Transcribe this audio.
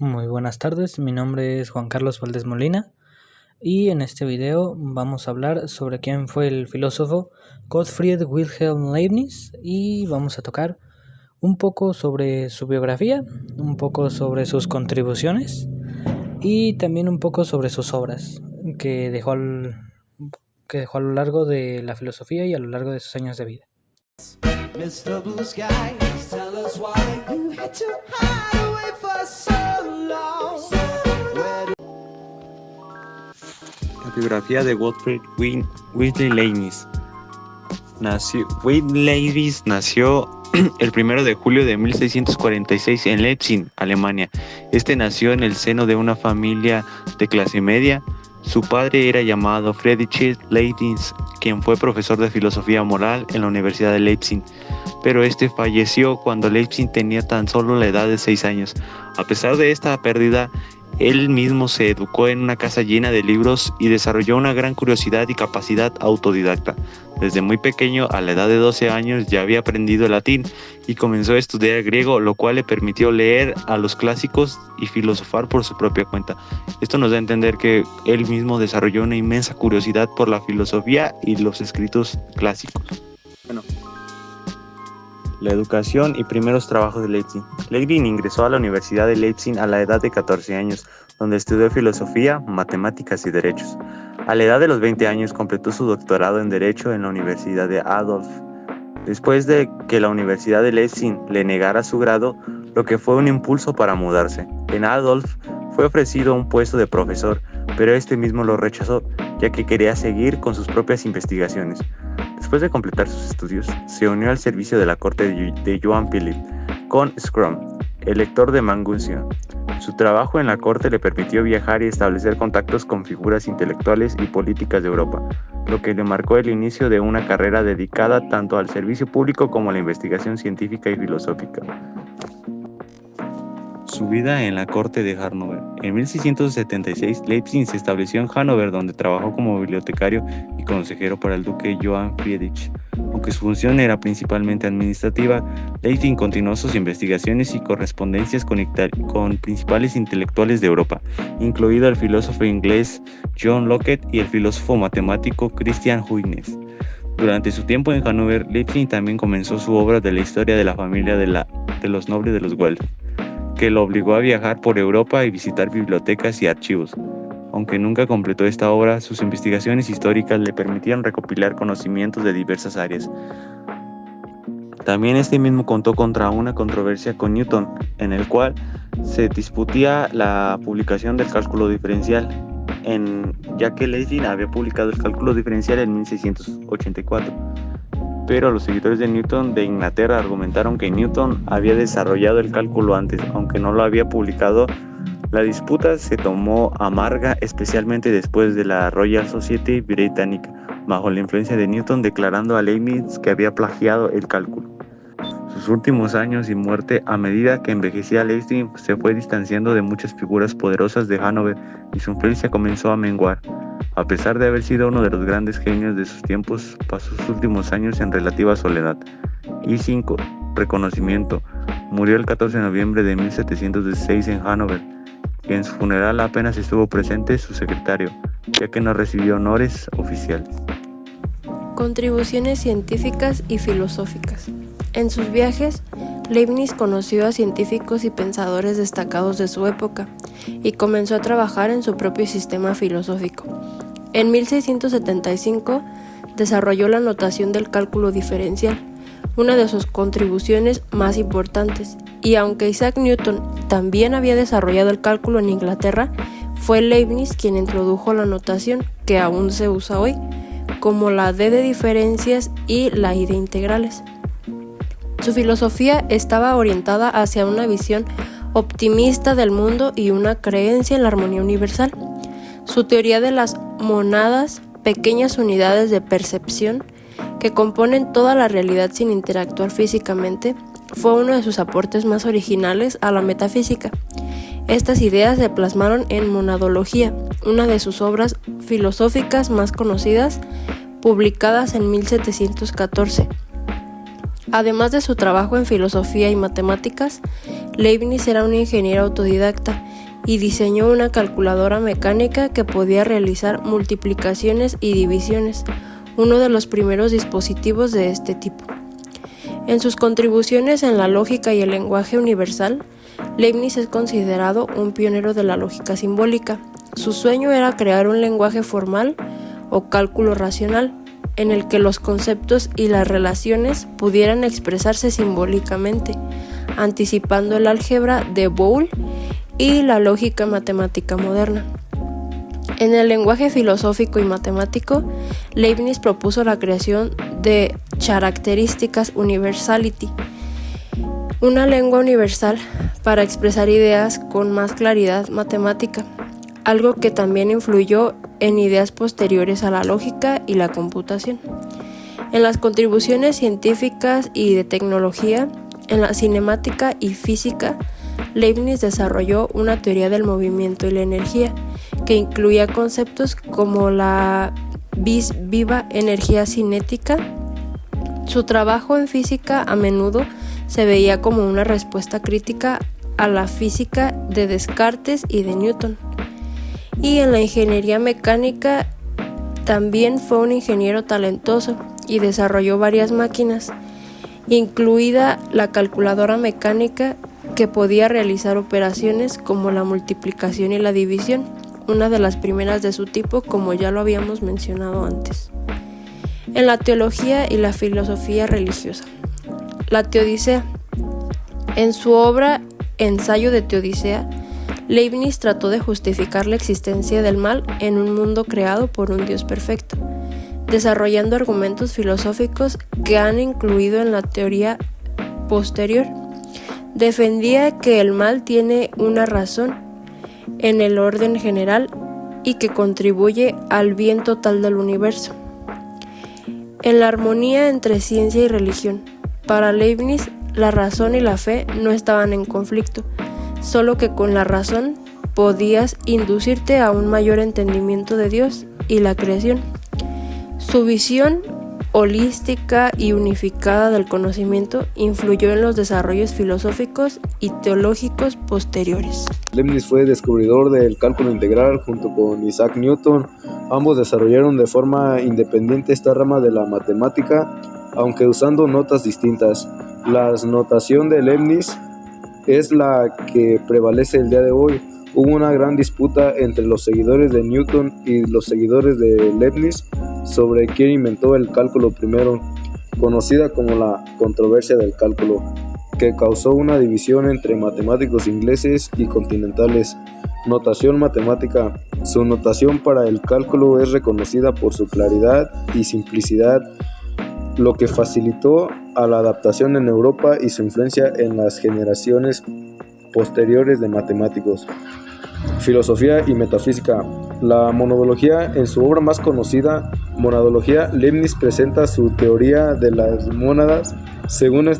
Muy buenas tardes, mi nombre es Juan Carlos Valdés Molina y en este video vamos a hablar sobre quién fue el filósofo Gottfried Wilhelm Leibniz y vamos a tocar un poco sobre su biografía, un poco sobre sus contribuciones y también un poco sobre sus obras que dejó a lo largo de la filosofía y a lo largo de sus años de vida. Mr. Blue Sky, tell us why you had to hide away for so long. La biografía de Gottfried Wilhelm Leibniz. Leibniz nació el 1 de julio de 1646 en Leipzig, Alemania. Nació en el seno de una familia de clase media. Su padre era llamado Friedrich Leibniz, quien fue profesor de filosofía moral en la Universidad de Leipzig, pero falleció cuando Leibniz tenía tan solo la edad de 6 años. A pesar de esta pérdida, él mismo se educó en una casa llena de libros y desarrolló una gran curiosidad y capacidad autodidacta. Desde muy pequeño, a la edad de 12 años, ya había aprendido latín y comenzó a estudiar griego, lo cual le permitió leer a los clásicos y filosofar por su propia cuenta. Esto nos da a entender que él mismo desarrolló una inmensa curiosidad por la filosofía y los escritos clásicos. La educación y primeros trabajos de Leibniz. Leibniz ingresó a la Universidad de Leipzig a la edad de 14 años, donde estudió filosofía, matemáticas y derechos. A la edad de los 20 años completó su doctorado en Derecho en la Universidad de Adolf. Después de que la Universidad de Leipzig le negara su grado, lo que fue un impulso para mudarse. En Adolf fue ofrecido un puesto de profesor, pero mismo lo rechazó, ya que quería seguir con sus propias investigaciones. Después de completar sus estudios, se unió al servicio de la corte de Johann Philipp con Scrum, elector de Maguncia. Su trabajo en la corte le permitió viajar y establecer contactos con figuras intelectuales y políticas de Europa, lo que le marcó el inicio de una carrera dedicada tanto al servicio público como a la investigación científica y filosófica. Su vida en la corte de Hannover. En 1676, Leibniz se estableció en Hannover, donde trabajó como bibliotecario y consejero para el duque Johann Friedrich. Aunque su función era principalmente administrativa, Leibniz continuó sus investigaciones y correspondencias con principales intelectuales de Europa, incluido el filósofo inglés John Locke y el filósofo matemático Christian Huygens. Durante su tiempo en Hannover, Leibniz también comenzó su obra de la historia de la familia de los nobles de los Welf, que lo obligó a viajar por Europa y visitar bibliotecas y archivos. Aunque nunca completó esta obra, sus investigaciones históricas le permitieron recopilar conocimientos de diversas áreas. También mismo contó contra una controversia con Newton, en el cual se discutía la publicación del cálculo diferencial, ya que Leibniz había publicado el cálculo diferencial en 1684. Pero los seguidores de Newton de Inglaterra argumentaron que Newton había desarrollado el cálculo antes, aunque no lo había publicado. La disputa se tomó amarga, especialmente después de la Royal Society británica, bajo la influencia de Newton, declarando a Leibniz que había plagiado el cálculo. Sus últimos años y muerte, a medida que envejecía Leibniz, se fue distanciando de muchas figuras poderosas de Hannover y su influencia comenzó a menguar. A pesar de haber sido uno de los grandes genios de sus tiempos, pasó sus últimos años en relativa soledad y sin reconocimiento. Murió el 14 de noviembre de 1716 en Hannover, y en su funeral apenas estuvo presente su secretario, ya que no recibió honores oficiales. Contribuciones científicas y filosóficas. En sus viajes, Leibniz conoció a científicos y pensadores destacados de su época y comenzó a trabajar en su propio sistema filosófico. En 1675 desarrolló la notación del cálculo diferencial, una de sus contribuciones más importantes, y aunque Isaac Newton también había desarrollado el cálculo en Inglaterra, fue Leibniz quien introdujo la notación que aún se usa hoy, como la D de diferencias y la I de integrales. Su filosofía estaba orientada hacia una visión optimista del mundo y una creencia en la armonía universal. Su teoría de las mónadas, pequeñas unidades de percepción que componen toda la realidad sin interactuar físicamente, fue uno de sus aportes más originales a la metafísica. Estas ideas se plasmaron en Monadología, una de sus obras filosóficas más conocidas, publicadas en 1714. Además de su trabajo en filosofía y matemáticas, Leibniz era un ingeniero autodidacta y diseñó una calculadora mecánica que podía realizar multiplicaciones y divisiones, uno de los primeros dispositivos de este tipo. En sus contribuciones en la lógica y el lenguaje universal, Leibniz es considerado un pionero de la lógica simbólica. Su sueño era crear un lenguaje formal o cálculo racional, en el que los conceptos y las relaciones pudieran expresarse simbólicamente, anticipando el álgebra de Boole y la lógica matemática moderna. En el lenguaje filosófico y matemático, Leibniz propuso la creación de Characteristicas Universality, una lengua universal para expresar ideas con más claridad matemática, algo que también influyó en ideas posteriores a la lógica y la computación. En las contribuciones científicas y de tecnología, en la cinemática y física, Leibniz desarrolló una teoría del movimiento y la energía, que incluía conceptos como la viva energía cinética. Su trabajo en física a menudo se veía como una respuesta crítica a la física de Descartes y de Newton. Y en la ingeniería mecánica también fue un ingeniero talentoso y desarrolló varias máquinas, incluida la calculadora mecánica, que podía realizar operaciones como la multiplicación y la división, una de las primeras de su tipo, como ya lo habíamos mencionado antes. En la teología y la filosofía religiosa, la Teodicea. En su obra Ensayo de Teodicea, Leibniz trató de justificar la existencia del mal en un mundo creado por un Dios perfecto, desarrollando argumentos filosóficos que han incluido en la teoría posterior. Defendía que el mal tiene una razón en el orden general y que contribuye al bien total del universo. En la armonía entre ciencia y religión, para Leibniz, la razón y la fe no estaban en conflicto, solo que con la razón podías inducirte a un mayor entendimiento de Dios y la creación. Su visión holística y unificada del conocimiento influyó en los desarrollos filosóficos y teológicos posteriores. Leibniz fue descubridor del cálculo integral junto con Isaac Newton. Ambos desarrollaron de forma independiente esta rama de la matemática, aunque usando notas distintas. La notación de Leibniz es la que prevalece el día de hoy. Hubo una gran disputa entre los seguidores de Newton y los seguidores de Leibniz sobre quién inventó el cálculo primero, conocida como la controversia del cálculo, que causó una división entre matemáticos ingleses y continentales. Notación matemática. Su notación para el cálculo es reconocida por su claridad y simplicidad, lo que facilitó a la adaptación en Europa y su influencia en las generaciones posteriores de matemáticos. Filosofía y metafísica. La monadología. En su obra más conocida, Monadología, Leibniz presenta su teoría de las mónadas. Según esta